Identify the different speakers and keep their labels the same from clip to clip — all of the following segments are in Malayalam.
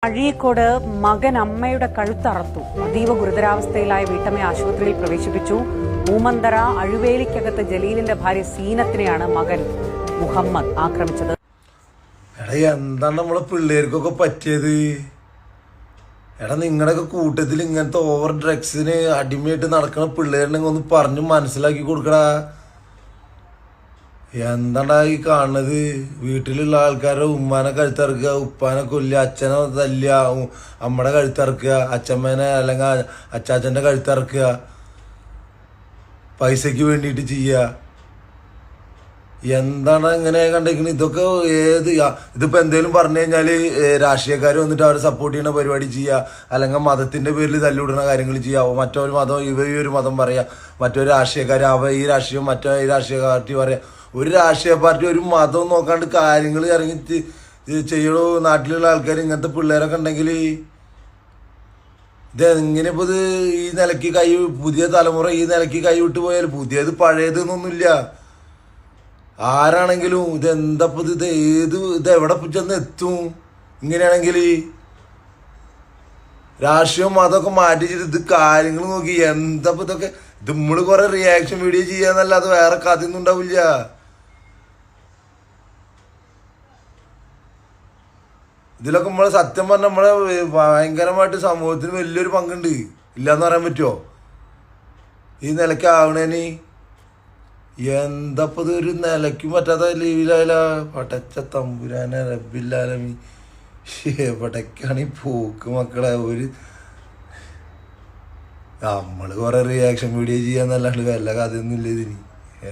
Speaker 1: അഴീക്കോട് മകൻ അമ്മയുടെ കഴുത്തറത്തു. അതീവ ഗുരുതരാവസ്ഥയിലായ വീട്ടമ്മയെ ആശുപത്രിയിൽ പ്രവേശിപ്പിച്ചു. മൂമന്തറ അഴുവേലിക്കകത്ത് ജലീലിന്റെ ഭാര്യ സീനത്തിനെയാണ് മകൻ മുഹമ്മദ് ആക്രമിച്ചത്.
Speaker 2: എന്താണ് നമ്മളെ പിള്ളേർക്കൊക്കെ പറ്റിയത്? നിങ്ങളുടെയൊക്കെ കൂട്ടത്തിൽ ഇങ്ങനത്തെ ഓവർ ഡ്രഗ്സിന് അടിമയായിട്ട് നടക്കുന്ന പിള്ളേരുണ്ടെങ്കിൽ ഒന്ന് പറഞ്ഞു മനസ്സിലാക്കി കൊടുക്കടാ. എന്താണ്ടാ ഈ കാണുന്നത്? വീട്ടിലുള്ള ആൾക്കാരുടെ ഉമ്മാനെ കഴുത്തിറക്കുക, ഉപ്പാനെ കൊല്ലുക, അച്ഛനെ തല്ലുക, അമ്മയുടെ കഴുത്തിറക്കുക, അച്ഛമ്മേനെ അല്ലെങ്കിൽ അച്ചാച്ചൻ്റെ കഴുത്തിറക്കുക, പൈസക്ക് വേണ്ടിയിട്ട് ചെയ്യുക. എന്താണ് ഇങ്ങനെ കണ്ടിരിക്കുന്നത്? ഇതൊക്കെ ഇതിപ്പോൾ എന്തെങ്കിലും പറഞ്ഞു കഴിഞ്ഞാൽ രാഷ്ട്രീയക്കാർ വന്നിട്ട് അവരെ സപ്പോർട്ട് ചെയ്യുന്ന പരിപാടി ചെയ്യുക, അല്ലെങ്കിൽ മതത്തിൻ്റെ പേരിൽ തല്ലിവിടുന്ന കാര്യങ്ങൾ ചെയ്യുക. മറ്റൊരു മതം ഈ ഒരു മതം പറയുക, മറ്റൊരു രാഷ്ട്രീയക്കാർ ഈ രാഷ്ട്രീയം ഈ രാഷ്ട്രീയ പാർട്ടി പറയുക. ഒരു രാഷ്ട്രീയ പാർട്ടി ഒരു മതം നോക്കാണ്ട് കാര്യങ്ങൾ ഇറങ്ങി ചെയ്യണോ? നാട്ടിലുള്ള ആൾക്കാർ ഇങ്ങനത്തെ പിള്ളേരൊക്കെ ഉണ്ടെങ്കിൽ ഇതെങ്ങനെ ഇപ്പോൾ ഈ നിലയ്ക്ക് പുതിയ തലമുറ ഈ നിലയ്ക്ക് കൈവിട്ട് പോയാൽ പുതിയത് പഴയതെന്നൊന്നുമില്ല. ആരാണെങ്കിലും ഇതെന്തപ്പോൾ ഇതെവിടെ ചെന്ന് എത്തും? ഇങ്ങനെയാണെങ്കിൽ രാഷ്ട്രീയം മതമൊക്കെ മാറ്റിച്ചിട്ട് ഇത് കാര്യങ്ങൾ നോക്കി എന്തപ്പോൾ ഇതൊക്കെ നമ്മൾ കുറെ റിയാക്ഷൻ വീഡിയോ ചെയ്യാന്നല്ലാതെ വേറെ കഥയൊന്നും ഉണ്ടാവില്ല. ഇതിലൊക്കെ നമ്മളെ സത്യം പറഞ്ഞാൽ നമ്മളെ ഭയങ്കരമായിട്ട് സമൂഹത്തിന് വലിയൊരു പങ്കുണ്ട്. ഇല്ലാന്ന് പറയാൻ പറ്റുമോ? ഈ നിലയ്ക്ക് ആവണേന് എന്തപ്പോൾ ഇതൊരു നിലയ്ക്കും പറ്റാത്ത ലീവിലായാല പടച്ച തമ്പുരാനെ റബ്ബില്ലാലമി. എവിടേക്കാണ് ഈ പോക്ക് മക്കളെ? നമ്മൾ കുറെ റിയാക്ഷൻ വീഡിയോ ചെയ്യാന്നല്ലാണ്ട് വല്ല കഥയൊന്നും ഇല്ല ഇതിന്.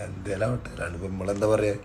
Speaker 2: എന്തേലും ആവട്ടെ, അല്ലാണ്ട് ഇപ്പം നമ്മളെന്താ പറയാ.